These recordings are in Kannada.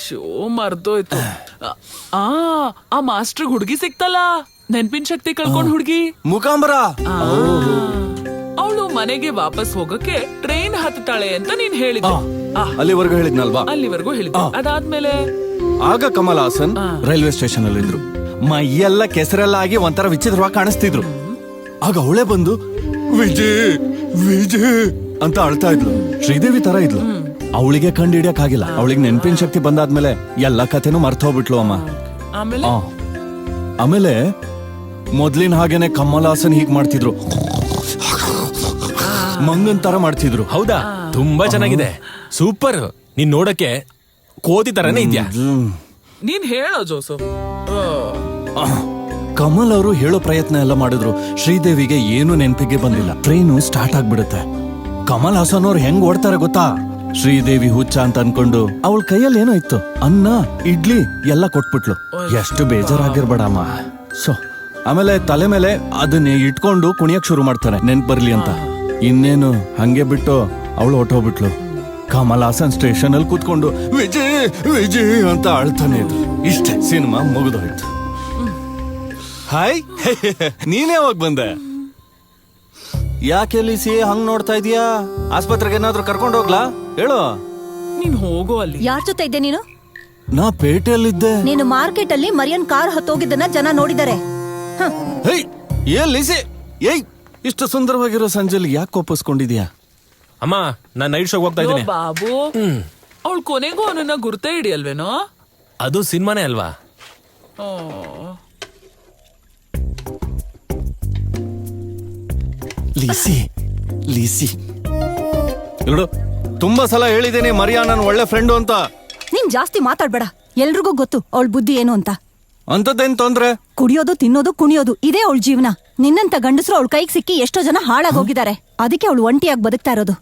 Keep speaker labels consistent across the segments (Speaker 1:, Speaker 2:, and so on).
Speaker 1: ಶೋ ಮರ್ದೋಯ್ತು. ಆ ಮಾಸ್ಟರ್ ಹುಡ್ಗಿ ಸಿಕ್ತಲ್ಲ, ನೆನ್ಪಿನ ಶಕ್ತಿ ಕಳ್ಕೊಂಡ್ ಹುಡ್ಗಿ
Speaker 2: ಮುಖಾಂಬರ.
Speaker 1: ಅವಳು ಮನೆಗೆ ವಾಪಸ್ ಹೋಗಕ್ಕೆ ಟ್ರೈನ್ ಹತ್ತಾಳೆ ಅಂತ ನೀನ್ ಹೇಳಿದ್ದೆ.
Speaker 2: ಅಲ್ಲಿವರೆಗೂ ಹೇಳಿದ್ನಲ್ವಾ?
Speaker 1: ಅಲ್ಲಿವರೆಗೂ ಹೇಳಿದ್ದೆ. ಅದಾದ್ಮೇಲೆ
Speaker 2: ಆಗ ಕಮಲ್ ಹಾಸನ್ ರೈಲ್ವೆ ಸ್ಟೇಷನ್ ಅಲ್ಲಿ ಇದ್ರು. ಮೈಯೆಲ್ಲ ಕೆಸರೆಲ್ಲ ಆಗಿ ಒಂಥರ ವಿಚಿತ್ರವಾಗಿ ಕಾಣಿಸ್ತಿದ್ರು. ಆಗ ಅವಳೇ ಬಂದು ವಿಜಯ್ ವಿಜಯ್ ಅಂತ ಅಳ್ತಾ ಇದ್ಲು. ಶ್ರೀದೇವಿ ತರ ಇದ್ಲು. ಅವಳಿಗೆ ಕಂಡು ಹಿಡಿಯಕ್ ಆಗಿಲ್ಲ. ಅವಳಿಗೆ ನೆನಪಿನ ಶಕ್ತಿ ಬಂದಾದ್ಮೇಲೆ ಎಲ್ಲ ಕಥೆನೂ ಮರ್ತೋಗ್ಬಿಟ್ಲು ಅಮ್ಮ. ಆಮೇಲೆ ಮೊದ್ಲಿನ ಹಾಗೇನೆ ಕಮಲ್ ಹಾಸನ್ ಹೀಗ್ ಮಾಡ್ತಿದ್ರು, ಮಂಗನ್ ತರ ಮಾಡ್ತಿದ್ರು.
Speaker 3: ಹೌದಾ? ತುಂಬಾ ಚೆನ್ನಾಗಿದೆ, ಸೂಪರ್. ನೀನ್ ನೋಡಕ್ಕೆ ಕೋತಿ ತರನೇ ಇದ್ಯಾ.
Speaker 1: ನೀನ್ ಹೇಳೋ ಜೋಸಫ್.
Speaker 2: ಕಮಲ್ ಅವರು ಹೇಳೋ ಪ್ರಯತ್ನ ಎಲ್ಲ ಮಾಡಿದ್ರು. ಶ್ರೀದೇವಿಗೆ ಏನು ನೆನಪಿಗೆ ಬಂದಿಲ್ಲ. ಟ್ರೈನು ಸ್ಟಾರ್ಟ್ ಆಗ್ಬಿಡುತ್ತೆ. ಕಮಲ್ ಹಾಸನ್ ಅವ್ರು ಹೆಂಗ್ ಓಡ್ತಾರೆ ಗೊತ್ತಾ? ಶ್ರೀದೇವಿ ಹುಚ್ಚ ಅಂತ ಅನ್ಕೊಂಡು ಅವಳ ಕೈಯಲ್ಲಿ ಏನೋ ಇತ್ತು, ಅನ್ನ ಇಡ್ಲಿ ಎಲ್ಲ ಕೊಟ್ಬಿಟ್ಲು. ಎಷ್ಟು ಬೇಜಾರಾಗಿರ್ಬೇಡಮ್ಮ. ಸೊ ಆಮೇಲೆ ತಲೆ ಮೇಲೆ ಅದನ್ನೇ ಇಟ್ಕೊಂಡು ಕುಣಿಯಕ್ ಶುರು ಮಾಡ್ತಾನೆ, ನೆನ್ಪ್ ಬರ್ಲಿ ಅಂತ. ಇನ್ನೇನು ಹಂಗೆ ಬಿಟ್ಟು ಅವಳು ಹೊಟ್ಟೋಗ್ಬಿಟ್ಲು. ಕಮಲ್ ಹಾಸನ್ ಸ್ಟೇಷನ್ ಅಲ್ಲಿ ಕೂತ್ಕೊಂಡು ವಿಜಯ್ ವಿಜಯ್ ಅಂತ ಅಳ್ತಾನೆ ಇದ್ರು. ಇಷ್ಟೇ, ಸಿನಿಮಾ ಮುಗಿದೋಯ್ತು. ಹಾಯ್, ನೀನ್ ಯಾವಾಗ ಬಂದೆ? ಯಾಕೆ ಲಿಸಿ ಹಂಗ್ ನೋಡ್ತಾ ಇದೀಯಾ? ಆಸ್ಪತ್ರೆಗೆ ಏನಾದ್ರೂ ಕರ್ಕೊಂಡು ಹೋಗ್ಲಾ? ಹೇಳು.
Speaker 1: ನೀನ್ ಹೋಗೋ ಅಲ್ಲಿ.
Speaker 4: ಯಾರ್ ಜೊತೆ ಇದ್ದೆ ನೀನು?
Speaker 2: ನಾ ಪೇಟೆಯಲ್ಲಿದ್ದೆ.
Speaker 4: ನೀನು ಮಾರ್ಕೆಟ್ ಅಲ್ಲಿ ಮರಿಯನ್ ಕಾರ್ ಹತ್ತೋಗಿದ್ದನ್ನ ಜನ ನೋಡಿದ್ದಾರೆ.
Speaker 2: ಏನ್ ಲಿಸಿ, ಏಯ್ ಇಷ್ಟು ಸುಂದರವಾಗಿರೋ ಸಂಜೆಲಿ ಯಾಕೆ ಕೋಪಿಸ್ಕೊಂಡಿದ್ಯಾ?
Speaker 3: ಅಮ್ಮ, ನಾನ್ ನೈಟ್ ಶೋಗ್ ಹೋಗ್ತಾ ಇದ್ದೀನಿ.
Speaker 1: ಬಾಬು, ಅವಳು ಕೊನೆಗೂ ಅವನನ್ನ ಗುರ್ತೇ ಹಿಡಿಯಲ್ವೇನೋ?
Speaker 3: ಅದು ಸಿನಿಮಾನೇ ಅಲ್ವಾ?
Speaker 2: ಲಿಸಿ ಲಿಸಿ ನೋಡು, ತುಂಬಾ ಸಲ ಹೇಳಿದ್ದೇನೆ ಮರಿಯಾ ನನ್ನ ಒಳ್ಳೆ ಫ್ರೆಂಡು ಅಂತ.
Speaker 4: ನೀನ್ ಜಾಸ್ತಿ ಮಾತಾಡ್ಬೇಡ. ಎಲ್ರಿಗೂ ಗೊತ್ತು ಅವಳ ಬುದ್ಧಿ ಏನು ಅಂತ.
Speaker 2: ಅಂತದೇನ್ ತೊಂದ್ರೆ?
Speaker 4: ಕುಡಿಯೋದು, ತಿನ್ನೋದು, ಕುಣಿಯೋದು ಇದೇ ಅವಳ ಜೀವನ. ನಿನ್ನಂತ ಗಂಡಸರು ಅವಳ ಕೈಗೆ ಸಿಕ್ಕಿ ಎಷ್ಟೋ ಜನ ಹಾಳಾಗೋಗಿದ್ದಾರೆ. ಅದಕ್ಕೆ ಅವಳು ಒಂಟಿಯಾಗಿ ಬದುಕ್ತಾ ಇರೋದು.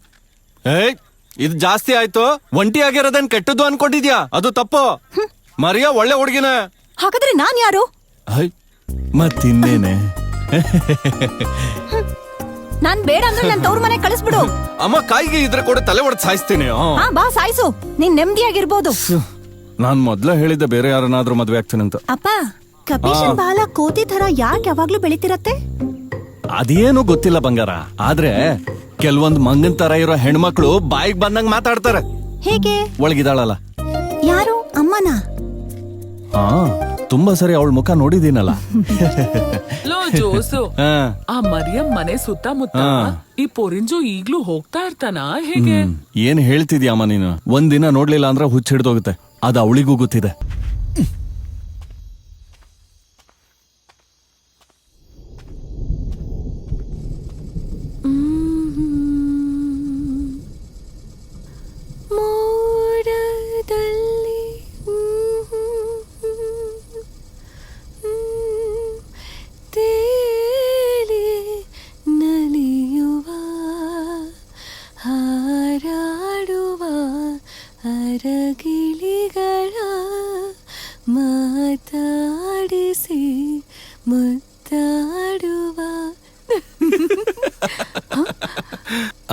Speaker 2: ಇದು ಜಾಸ್ತಿ ಆಯ್ತು. ಒಂಟಿ ಆಗಿರೋದೇನ್ ಕೆಟ್ಟದ್ದು ಅನ್ಕೊಂಡಿದ್ಯಾ? ಅದು ತಪ್ಪು. ಮರಿಯಾ ಒಳ್ಳೆ ಹುಡುಗಿನ.
Speaker 4: ಹಾಗಾದ್ರೆ ನಾನ್ ಯಾರು?
Speaker 2: ಮತ್ತಿನ್ನೇನೆ.
Speaker 4: ನಾನ್ ಬೇಡ ಅಂದ್ರೆ ನನ್ ತವ್ರ ಮನೆ ಕಳಿಸ್ಬಿಡು.
Speaker 2: ಅಮ್ಮ, ಕಾಯಿಗೆ ಇದ್ರೆ ಕೂಡ ತಲೆ ಹೊಡೆದ್ ಸಾಯಿಸ್ತೀನಿ.
Speaker 4: ಬಾ, ಸಾಯ್ಸು. ನೀನ್ ನೆಮ್ಮದಿಯಾಗಿರ್ಬೋದು.
Speaker 2: ನಾನ್ ಮೊದ್ಲ ಹೇಳಿದ್ದೆ ಬೇರೆ ಯಾರನ್ನಾದ್ರೂ ಮದ್ವೆ ಆಗ್ತೀನಂತ.
Speaker 4: ಅಪ್ಪ, ಕಪಿಶನ್ ಬಾಲ ಕೋತಿ ತರ ಯಾಕೆ ಯಾವಾಗ್ಲೂ ಬೆಳಿತಿರತ್ತೆ?
Speaker 2: ಅದೇನು ಗೊತ್ತಿಲ್ಲ ಬಂಗಾರ. ಆದ್ರೆ ಕೆಲವೊಂದ್ ಮಂಗನ್ ತರ ಇರೋ ಹೆಣ್ಮಕ್ಳು ಬಾಯಿಗೆ ಬಂದಂಗ್ ಮಾತಾಡ್ತಾರೆ.
Speaker 4: ಹೇಗೆ?
Speaker 2: ಒಳಗಿದಾಳಲ್ಲ.
Speaker 4: ಯಾರು? ಅಮ್ಮನ?
Speaker 2: ತುಂಬಾ ಸರಿ ಅವಳ ಮುಖ ನೋಡಿದೀನಲ್ಲ.
Speaker 1: ಲೋ ಜೋಸು, ಆ ಮರಿಯಂ ಮನೆ ಸುತ್ತಮುತ್ತ ಈ ಪೊರಿಂಜು ಈಗ್ಲೂ ಹೋಗ್ತಾ ಇರ್ತಾನ? ಹೇಗೆ?
Speaker 2: ಏನ್ ಹೇಳ್ತಿದ್ಯಮ್ಮ ನೀನು? ಒಂದಿನ ನೋಡ್ಲಿಲ್ಲ ಅಂದ್ರೆ ಹುಚ್ಚ ಹಿಡ್ದೋಗುತ್ತೆ. ಅದು ಅವಳಿಗೂ ಗೊತ್ತಿದೆ.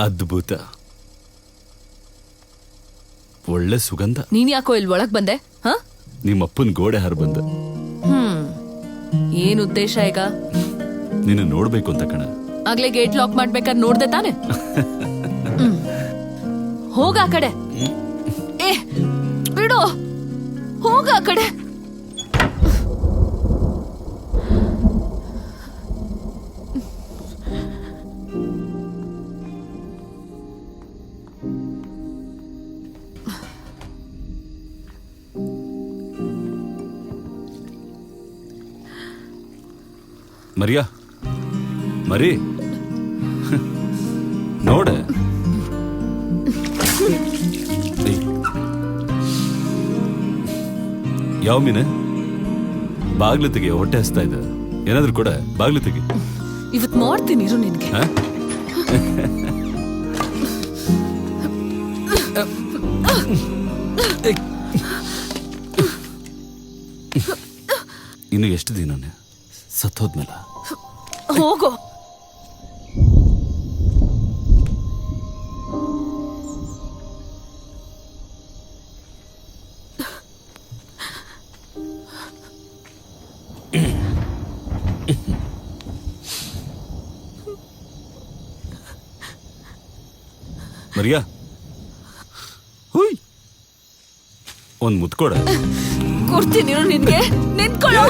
Speaker 2: ಅದ್ಭುತ, ಒಳ್ಳೆ ಸುಗಂಧ.
Speaker 5: ನೀನ್ ಯಾಕೋ ಇಲ್ಲಿ ಒಳಗ್ ಬಂದೆ?
Speaker 2: ನಿಮ್ಮಪ್ಪನ್ ಗೋಡೆ ಹರ್ ಬಂದ.
Speaker 5: ಏನ್ ಉದ್ದೇಶ ಈಗ?
Speaker 2: ನೀನು ನೋಡ್ಬೇಕು ಅಂತ ಕಣ.
Speaker 5: ಆಗ್ಲೇ ಗೇಟ್ ಲಾಕ್ ಮಾಡ್ಬೇಕಾದ್ರೆ ನೋಡ್ದೆ ತಾನೆ? ಹೋಗ ಆ ಕಡೆ. ಬಿಡು, ಹೋಗ ಆ ಕಡೆ.
Speaker 2: ಮರಿಯಾ, ಮರಿ ನೋಡ. ಯಾವ ಮೀನ? ಬಾಗ್ಲು ತೆಗಿ, ಹೊಟ್ಟೆ ಹಸ್ತಾ ಇದೆ. ಏನಾದ್ರು ಕೂಡ ಬಾಗ್ಲು ತೆಗಿ.
Speaker 5: ಇವತ್ ಮಾಡ್ತೀನಿ ಇರು ನಿನ್ಗೆ.
Speaker 2: ಇನ್ನು ಎಷ್ಟು ದಿನ ಸತ್ತೋದ್ಮೇಲ?
Speaker 5: ಹೋಗೋ.
Speaker 6: ಮರಿಯಾ ಹುಯ್ ಒಂದ್ ಮುತ್ಕೊಡ.
Speaker 5: ಕೊಡ್ತೀನಿ ನಿನ್ಗೆ. ನಿಂತ್ಕೊಳ್ಳೋ.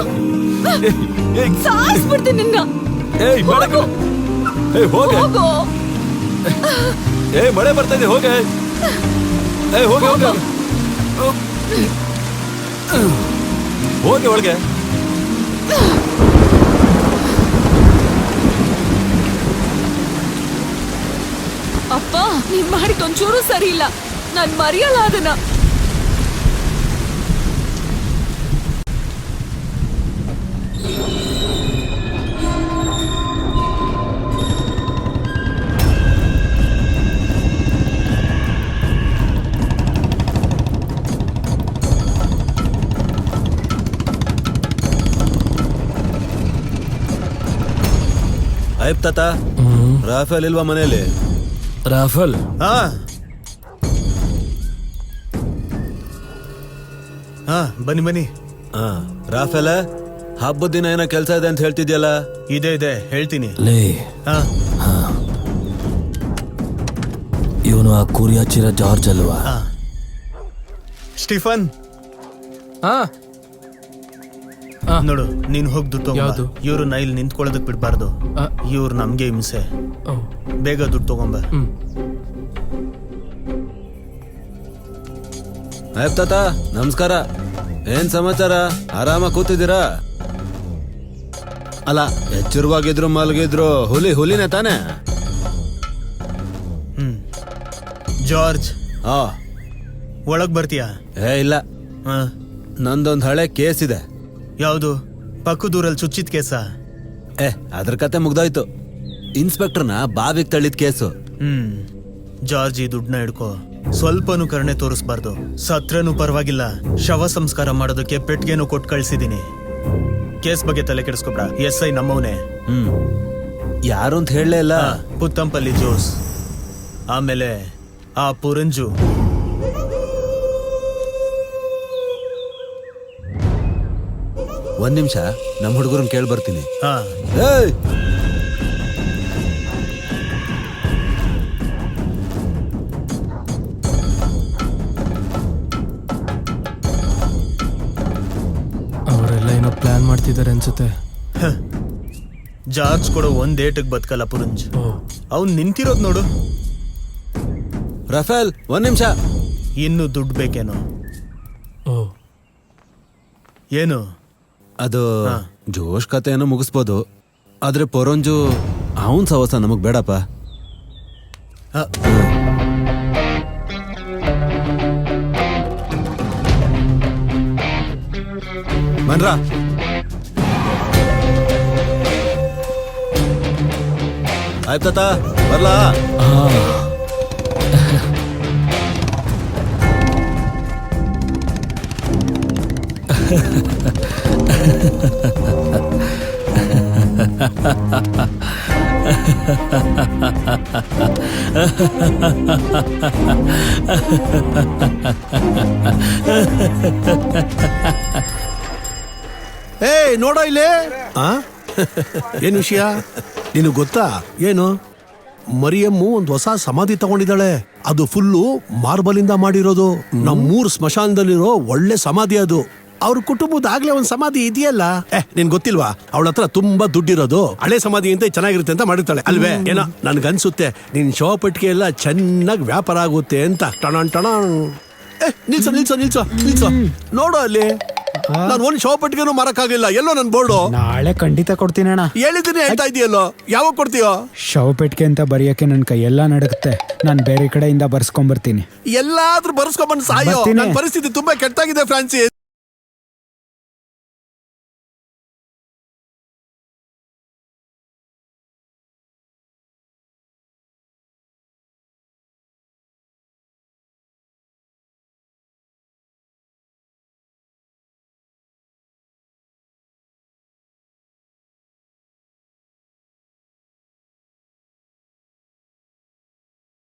Speaker 5: ಸಾಯಿಸ್ಬಿಡ್ತೀನಿ ನಿನ್ನ.
Speaker 3: ಏಯ್ ಬೇಡ ಕಣೆ. ಏಯ್ ಹೋಗೆ.
Speaker 5: ಹೋಗೋ.
Speaker 3: ಏಯ್ ಮಳೆ ಬರ್ತಾ ಇದೆ ಹೋಗೆ. ಏಯ್ ಹೋಗೆ ಹೋಗೆ ಹೋಗೆ ಒಳಗೆ.
Speaker 5: ಅಪ್ಪ ನೀನ್ ಮಾಡಿಕೊಂಚೂರು ಸರಿ ಇಲ್ಲ. ನಾನ್ ಮರೆಯಲ್ಲ ಅದನ್ನ.
Speaker 6: ಆಯ್ತು ತಾತ, ರಾಫೆಲ್ ಇಲ್ವಾ ಮನೆಯಲ್ಲಿ?
Speaker 3: ರಾಫೆಲ್
Speaker 6: ಹಾ
Speaker 7: ಹಾ ಬನ್ನಿ ಬನ್ನಿ.
Speaker 6: ಹಾ ರಾಫೆಲ್, ಹಬ್ಬದ ದಿನ ಏನೋ ಕೆಲ್ಸ ಇದೆ ಅಂತ ಹೇಳ್ತಿದ್ಯಲ್ಲ?
Speaker 7: ಇದೆ ಹೇಳ್ತೀನಿ.
Speaker 3: ಲೇ
Speaker 7: ಹಾ
Speaker 3: ಇವನು ಆ ಕುರಿಯಾಚಿರ ಜಾರ್ಜ್ ಅಲ್ವಾ?
Speaker 7: ಸ್ಟೀಫನ್
Speaker 3: ಹಾ
Speaker 7: ನೋಡು, ನೀನ್ ಹೋಗಿ ದುಡ್ಡು ತಗೊಂಬ. ಇವ್ರನ್ನ ಇಲ್ಲಿ ನಿಂತ್ಕೊಳ್ಳೋದಕ್ ಬಿಡ್ಬಾರ್ದು. ಇವ್ರು ನಮ್ಗೆ ಹಿಂಸೆ. ಬೇಗ ದುಡ್ಡು ತಗೊಂಬ.
Speaker 6: ಆಯ್ತು ತಾತ, ನಮಸ್ಕಾರ. ಏನ್ ಸಮಾಚಾರ? ಆರಾಮಾಗಿ ಕೂತಿದ್ದೀರಾ? ಅಲ್ಲ, ಎಚ್ಚರವಾಗಿದ್ರು ಮಲಗಿದ್ರು ಹುಲಿನೇ ತಾನೆ?
Speaker 7: ಜಾರ್ಜ್,
Speaker 6: ಆ
Speaker 7: ಒಳಗ್ ಬರ್ತೀಯಾ?
Speaker 6: ಇಲ್ಲ,
Speaker 7: ಹಾ
Speaker 6: ನಂದೊಂದ್ ಹಳೆ ಕೇಸ್ ಇದೆ.
Speaker 7: ಯಾವ್ದು? ಪಕ್ಕದೂರಲ್ಲಿ ಚುಚ್ಚಿದ ಕೇಸ?
Speaker 6: ಅದ್ರ ಕತೆ ಮುಗ್ದೋಯ್ತು. ಇನ್ಸ್ಪೆಕ್ಟರ್ನ ಬಾವಿಗೆ ತಳ್ಳಿದ ಕೇಸು.
Speaker 7: ಜಾರ್ಜ್, ಈ ದುಡ್ಡನ್ನ ಹಿಡ್ಕೋ. ಸ್ವಲ್ಪನೂ ಕರುಣೆ ತೋರಿಸ್ಬಾರ್ದು. ಸತ್ರನೂ ಪರವಾಗಿಲ್ಲ, ಶವ ಸಂಸ್ಕಾರ ಮಾಡೋದಕ್ಕೆ ಪೆಟ್ಗೆನೂ ಕೊಟ್ಟು ಕಳ್ಸಿದೀನಿ. ಕೇಸ್ ಬಗ್ಗೆ ತಲೆ ಕೆಡಿಸ್ಕೊಬ್ರ. SI ನಮ್ಮವನೇ.
Speaker 6: ಯಾರು ಅಂತ ಹೇಳಲೇ ಇಲ್ಲ.
Speaker 7: ಪುತ್ತಂಪಲ್ಲಿ ಜೋಸ್, ಆಮೇಲೆ ಆ ಪುರಂಜು.
Speaker 6: ಒಂದ್ ನಿಮಿಷ, ನಮ್ಮ ಹುಡುಗರನ್ನ ಕೇಳಿ ಬರ್ತೀನಿ.
Speaker 7: ಹಾ
Speaker 6: ಏಯ್,
Speaker 3: ಅವರೆಲ್ಲ ಏನೋ ಪ್ಲಾನ್ ಮಾಡ್ತಿದ್ದಾರೆ ಅನ್ಸುತ್ತೆ.
Speaker 7: ಜಾರ್ಜ್ ಕೊಡೋ ಒಂದ್ ಏಟಿಗೆ ಬದುಕಲ್ಲ ಪುರಂಜ್. ಅವ್ನ್ ನಿಂತಿರೋದ್ ನೋಡು.
Speaker 6: ರಫೇಲ್, ಒಂದ್ ನಿಮಿಷ.
Speaker 7: ಇನ್ನು ದುಡ್ಡು ಬೇಕೇನೋ? ಏನು?
Speaker 6: ಅದು ಜೋಶ್ ಕತೆ ಏನೋ ಮುಗಿಸ್ಬೋದು, ಆದ್ರೆ ಪೊರಂಜು ಅವನ್ ಸವಸ ನಮಗ್ ಬೇಡಪ್ಪ. ಬನ್ರ. ಆಯ್ತಾ ಬರ್ಲಾ?
Speaker 8: ಏಯ್ ನೋಡೋ ಇಲ್ಲಿ. ಏನ್ ವಿಷಯ ನಿನಗೆ ಗೊತ್ತಾ? ಏನು? ಮರಿಯಮ್ಮು ಒಂದು ಹೊಸ ಸಮಾಧಿ ತಗೊಂಡಿದ್ದಾಳೆ. ಅದು ಫುಲ್ಲು ಮಾರ್ಬಲ್ ಇಂದ ಮಾಡಿರೋದು. ನಮ್ಮೂರ್ ಸ್ಮಶಾನದಲ್ಲಿರೋ ಒಳ್ಳೆ ಸಮಾಧಿ ಅದು. ಅವ್ರ ಕುಟುಂಬದ ಆಗ್ಲೇ ಒಂದ್ ಸಮಾಧಿ ಇದೆಯಲ್ಲ. ನಿನ್ ಗೊತ್ತಿಲ್ವಾ? ಅವಳ ಹತ್ರ ತುಂಬಾ ದುಡ್ಡಿರೋದು. ಹಳೆ ಸಮಾಧಿ ಅಂತ ಚೆನ್ನಾಗಿರುತ್ತೆ ಅಂತ ಮಾಡಿರ್ತಾಳೆ ಅಲ್ವೇ? ಏನೋ ನನ್ಗನ್ಸುತ್ತೆ ನಿನ್ ಶವ ಪೆಟ್ಟಿಗೆ ಎಲ್ಲ ಚೆನ್ನಾಗಿ ವ್ಯಾಪಾರ ಆಗುತ್ತೆ ಅಂತ. ಟಣ ನಿಲ್ಸೋ ನಿಲ್ಸೋ ನಿಲ್ಸೋ ನಿಲ್ಸೋ. ನೋಡು ಅಲ್ಲಿ, ನಾನು ಒಂದ್ ಶವ ಪೆಟ್ಟಿಗೆನೂ ಮಾರಕ್ಕಾಗಿಲ್ಲ. ಎಲ್ಲೋ ನನ್ ಬೋರ್ಡು.
Speaker 9: ನಾಳೆ ಖಂಡಿತ ಕೊಡ್ತೀನಿ ಅಣ್ಣ.
Speaker 8: ಹೇಳಿದ್ದೀನಿ, ಹೇಳ್ತಾ ಇದೆಯಲ್ಲೋ. ಯಾವಾಗ ಕೊಡ್ತೀಯೋ?
Speaker 9: ಶವಪೆಟ್ಟಿಗೆ ಅಂತ ಬರೆಯಕ್ಕೆ ನನ್ ಕೈ ಎಲ್ಲ ನಡುತ್ತೆ. ನಾನ್ ಬೇರೆ ಕಡೆಯಿಂದ ಬರ್ಸ್ಕೊಂಡ್ ಬರ್ತೀನಿ.
Speaker 8: ಎಲ್ಲಾದ್ರೂ ಬರ್ಸ್ಕೊಂಡ್ಬಂದ್ ಸಾಯೋ.
Speaker 9: ಬರ್ತೀನಿ.
Speaker 8: ನನ್ ಪರಿಸ್ಥಿತಿ ತುಂಬಾ ಕೆಟ್ಟಾಗಿದೆ ಫ್ರಾನ್ಸಿಸ್.